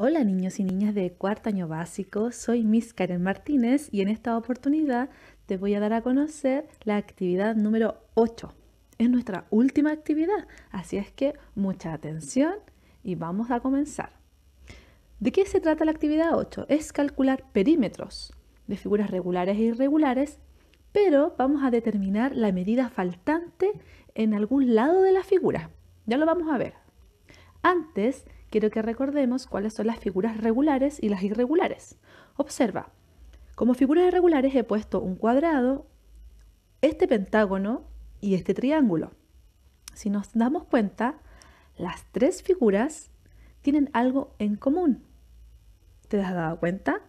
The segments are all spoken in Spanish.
Hola niños y niñas de cuarto año básico, soy Miss Karen Martínez y en esta oportunidad te voy a dar a conocer la actividad número 8. Es nuestra última actividad, así es que mucha atención y vamos a comenzar. ¿De qué se trata la actividad 8? Es calcular perímetros de figuras regulares e irregulares, pero vamos a determinar la medida faltante en algún lado de la figura. Ya lo vamos a ver. Antes, quiero que recordemos cuáles son las figuras regulares y las irregulares. Observa, como figuras irregulares he puesto un cuadrado, este pentágono y este triángulo. Si nos damos cuenta, las tres figuras tienen algo en común. ¿Te has dado cuenta?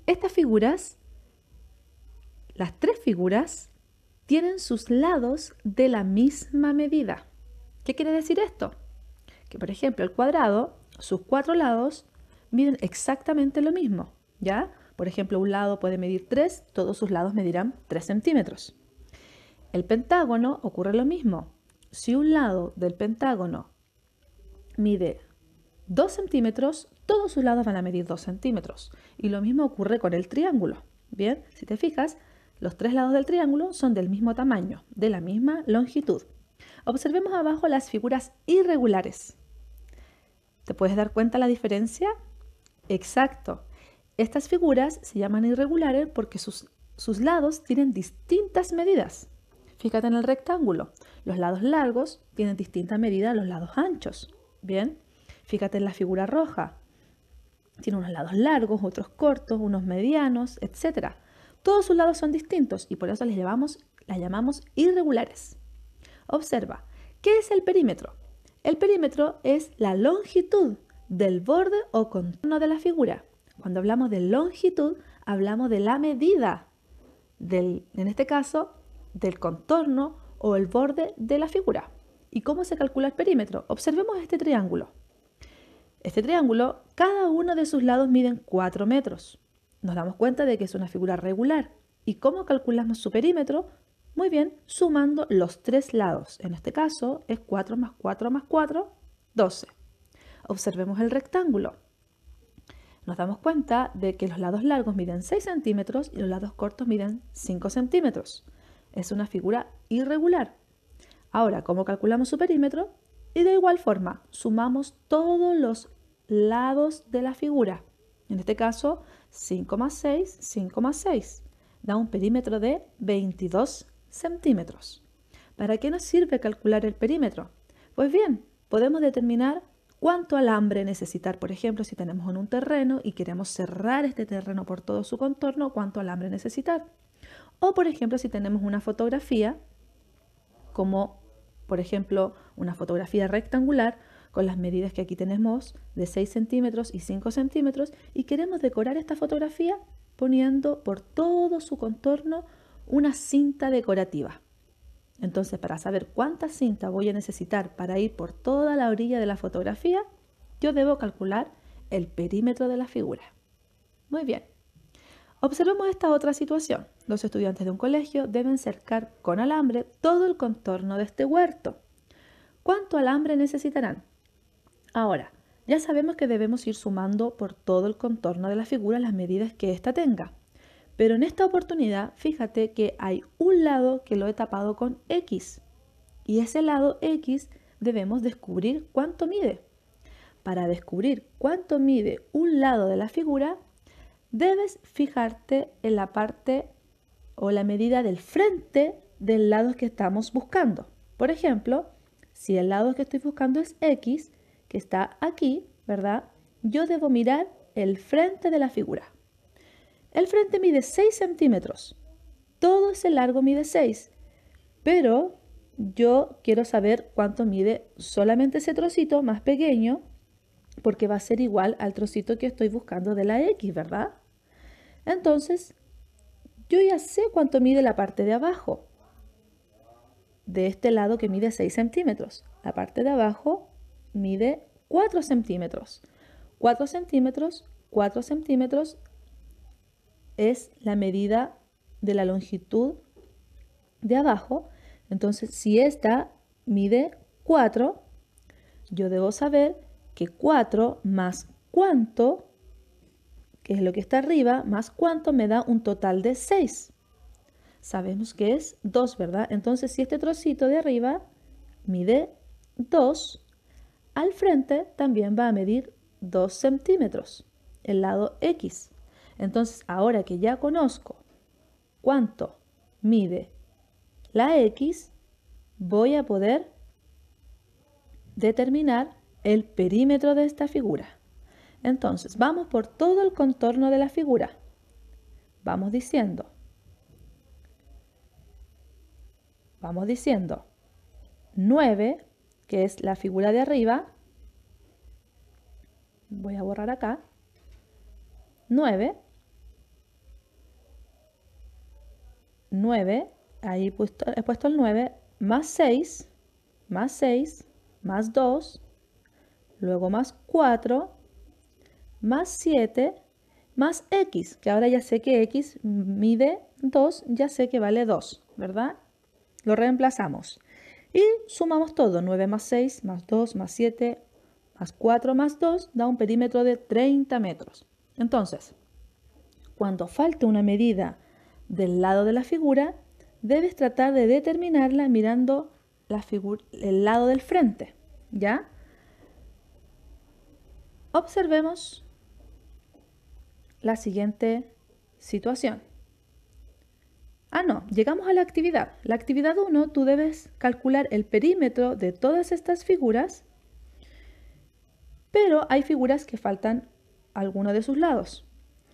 Estas figuras, las tres figuras, tienen sus lados de la misma medida. ¿Qué quiere decir esto? Que por ejemplo el cuadrado, sus cuatro lados miden exactamente lo mismo, ¿ya? Por ejemplo, un lado puede medir 3, todos sus lados medirán 3 centímetros. El pentágono ocurre lo mismo. Si un lado del pentágono mide 2 centímetros, todos sus lados van a medir 2 centímetros. Y lo mismo ocurre con el triángulo. Bien, si te fijas, los tres lados del triángulo son del mismo tamaño, de la misma longitud. Observemos abajo las figuras irregulares. ¿Te puedes dar cuenta la diferencia? Exacto. Estas figuras se llaman irregulares porque sus lados tienen distintas medidas. Fíjate en el rectángulo. Los lados largos tienen distinta medida a los lados anchos. Bien. Fíjate en la figura roja. Tiene unos lados largos, otros cortos, unos medianos, etc. Todos sus lados son distintos y por eso las llamamos irregulares. Observa, ¿qué es el perímetro? El perímetro es la longitud del borde o contorno de la figura. Cuando hablamos de longitud, hablamos de la medida en este caso, del contorno o el borde de la figura. ¿Y cómo se calcula el perímetro? Observemos este triángulo. Este triángulo, cada uno de sus lados miden 4 metros. Nos damos cuenta de que es una figura regular. ¿Y cómo calculamos su perímetro? Muy bien, sumando los tres lados. En este caso es 4 más 4 más 4, 12. Observemos el rectángulo. Nos damos cuenta de que los lados largos miden 6 centímetros y los lados cortos miden 5 centímetros. Es una figura irregular. Ahora, ¿cómo calculamos su perímetro? Y de igual forma, sumamos todos los lados de la figura. En este caso, 5 más 6, 5 más 6. Da un perímetro de 22 centímetros. ¿Para qué nos sirve calcular el perímetro? Pues bien, podemos determinar cuánto alambre necesitar. Por ejemplo, si tenemos en un terreno y queremos cerrar este terreno por todo su contorno, cuánto alambre necesitar. O por ejemplo, si tenemos una fotografía, como por ejemplo una fotografía rectangular, con las medidas que aquí tenemos de 6 centímetros y 5 centímetros, y queremos decorar esta fotografía poniendo por todo su contorno una cinta decorativa. Entonces, para saber cuánta cinta voy a necesitar para ir por toda la orilla de la fotografía, yo debo calcular el perímetro de la figura. Muy bien. Observemos esta otra situación. Los estudiantes de un colegio deben cercar con alambre todo el contorno de este huerto. ¿Cuánto alambre necesitarán? Ahora, ya sabemos que debemos ir sumando por todo el contorno de la figura las medidas que ésta tenga. Pero en esta oportunidad, fíjate que hay un lado que lo he tapado con X. Y ese lado X debemos descubrir cuánto mide. Para descubrir cuánto mide un lado de la figura, debes fijarte en la parte o la medida del frente del lado que estamos buscando. Por ejemplo, si el lado que estoy buscando es X, que está aquí, ¿verdad? Yo debo mirar el frente de la figura. El frente mide 6 centímetros. Todo ese largo mide 6. Pero yo quiero saber cuánto mide solamente ese trocito más pequeño, porque va a ser igual al trocito que estoy buscando de la X, ¿verdad? Entonces, yo ya sé cuánto mide la parte de abajo. De este lado que mide 6 centímetros. La parte de abajo mide 4 centímetros. 4 centímetros, 4 centímetros es la medida de la longitud de abajo. Entonces, si esta mide 4, yo debo saber que 4 más cuánto, que es lo que está arriba, más cuánto me da un total de 6. Sabemos que es 2, ¿verdad? Entonces, si este trocito de arriba mide 2, al frente también va a medir 2 centímetros, el lado X. Entonces, ahora que ya conozco cuánto mide la X, voy a poder determinar el perímetro de esta figura. Entonces, vamos por todo el contorno de la figura. Vamos diciendo 9, que es la figura de arriba. Voy a borrar acá. 9, ahí he puesto el 9, más 6, más 2, luego más 4, más 7, más X, que ahora ya sé que X mide 2, ya sé que vale 2, ¿verdad? Lo reemplazamos y sumamos todo, 9 más 6, más 2, más 7, más 4, más 2, da un perímetro de 30 metros. Entonces, cuando falte una medida del lado de la figura, debes tratar de determinarla mirando el lado del frente, ¿ya? Observemos la siguiente situación. Llegamos a la actividad. La actividad 1, tú debes calcular el perímetro de todas estas figuras, pero hay figuras que faltan alguno de sus lados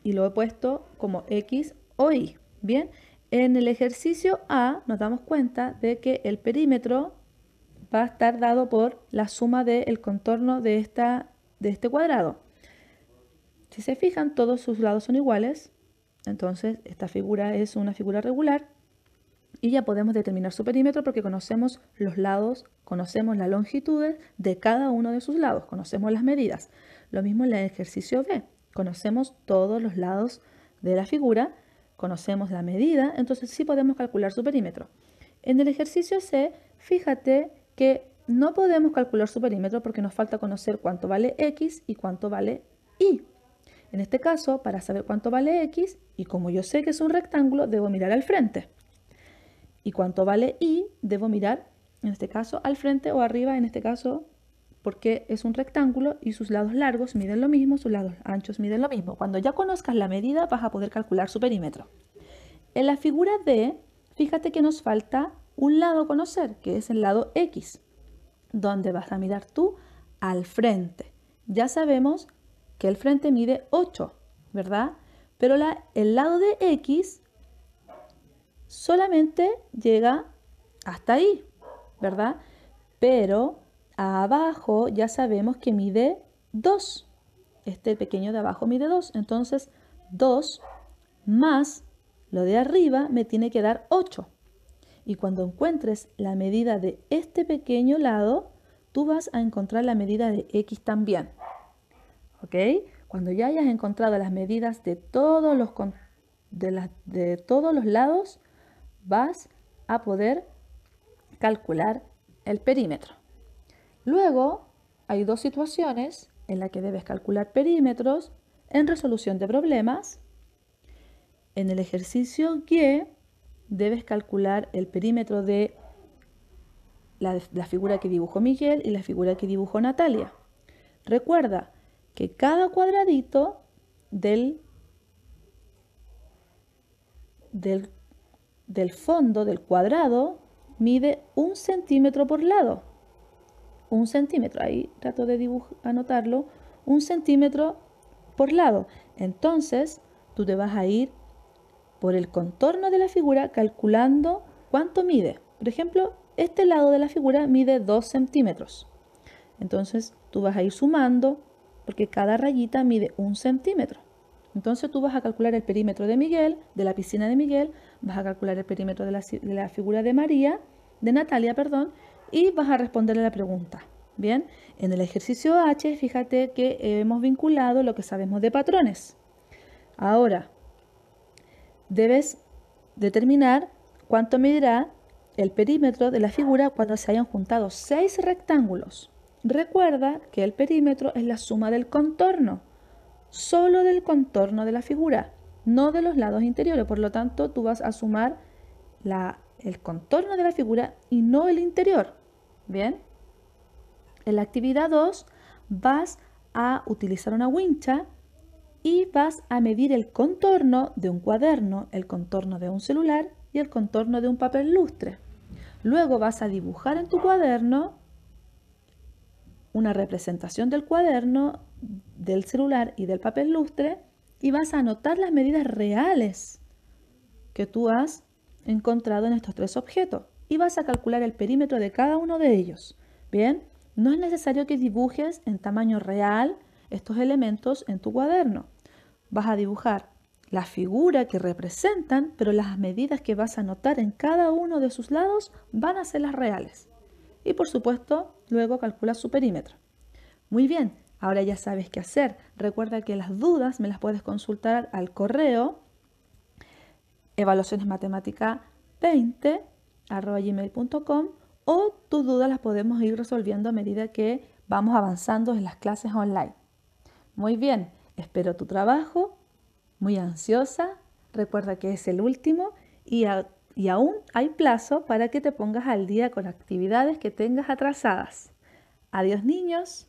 y lo he puesto como X o Y. Bien, en el ejercicio A nos damos cuenta de que el perímetro va a estar dado por la suma del contorno de este cuadrado. Si se fijan, todos sus lados son iguales, entonces esta figura es una figura regular y ya podemos determinar su perímetro porque conocemos los lados, conocemos las longitudes de cada uno de sus lados, conocemos las medidas. Lo mismo en el ejercicio B, conocemos todos los lados de la figura, conocemos la medida, entonces sí podemos calcular su perímetro. En el ejercicio C, fíjate que no podemos calcular su perímetro porque nos falta conocer cuánto vale X y cuánto vale Y. En este caso, para saber cuánto vale X, y como yo sé que es un rectángulo, debo mirar al frente. Y cuánto vale Y, debo mirar, en este caso, al frente o arriba, en este caso, porque es un rectángulo y sus lados largos miden lo mismo, sus lados anchos miden lo mismo. Cuando ya conozcas la medida, vas a poder calcular su perímetro. En la figura D, fíjate que nos falta un lado conocer, que es el lado X, donde vas a mirar tú al frente. Ya sabemos que el frente mide 8, ¿verdad? Pero el lado de X solamente llega hasta ahí, ¿verdad? Pero abajo ya sabemos que mide 2. Este pequeño de abajo mide 2. Entonces, 2 más lo de arriba me tiene que dar 8. Y cuando encuentres la medida de este pequeño lado, tú vas a encontrar la medida de X también. ¿Ok? Cuando ya hayas encontrado las medidas de todos los lados, vas a poder calcular el perímetro. Luego, hay dos situaciones en las que debes calcular perímetros en resolución de problemas. En el ejercicio Y, debes calcular el perímetro de la figura que dibujó Miguel y la figura que dibujó Natalia. Recuerda que cada cuadradito del fondo del cuadrado mide 1 centímetro por lado. 1 centímetro, ahí trato de anotarlo, 1 centímetro por lado. Entonces, tú te vas a ir por el contorno de la figura calculando cuánto mide. Por ejemplo, este lado de la figura mide 2 centímetros. Entonces, tú vas a ir sumando porque cada rayita mide 1 centímetro. Entonces, tú vas a calcular el perímetro de Miguel, de la piscina de Miguel, vas a calcular el perímetro de la figura de Natalia, y vas a responderle la pregunta. Bien, en el ejercicio H, fíjate que hemos vinculado lo que sabemos de patrones. Ahora, debes determinar cuánto medirá el perímetro de la figura cuando se hayan juntado 6 rectángulos. Recuerda que el perímetro es la suma del contorno. solo del contorno de la figura, no de los lados interiores. Por lo tanto, tú vas a sumar el contorno de la figura y no el interior. Bien. En la actividad 2 vas a utilizar una wincha y vas a medir el contorno de un cuaderno, el contorno de un celular y el contorno de un papel lustre. Luego vas a dibujar en tu cuaderno una representación del cuaderno, del celular y del papel lustre y vas a anotar las medidas reales que tú has encontrado en estos tres objetos y vas a calcular el perímetro de cada uno de ellos. Bien, no es necesario que dibujes en tamaño real estos elementos en tu cuaderno. Vas a dibujar la figura que representan, pero las medidas que vas a anotar en cada uno de sus lados van a ser las reales. Y por supuesto, luego calculas su perímetro. Muy bien, ahora ya sabes qué hacer. Recuerda que las dudas me las puedes consultar al correo evaluacionesmatemática20@gmail.com o tus dudas las podemos ir resolviendo a medida que vamos avanzando en las clases online. Muy bien, espero tu trabajo, muy ansiosa. Recuerda que es el último y aún hay plazo para que te pongas al día con actividades que tengas atrasadas. Adiós, niños.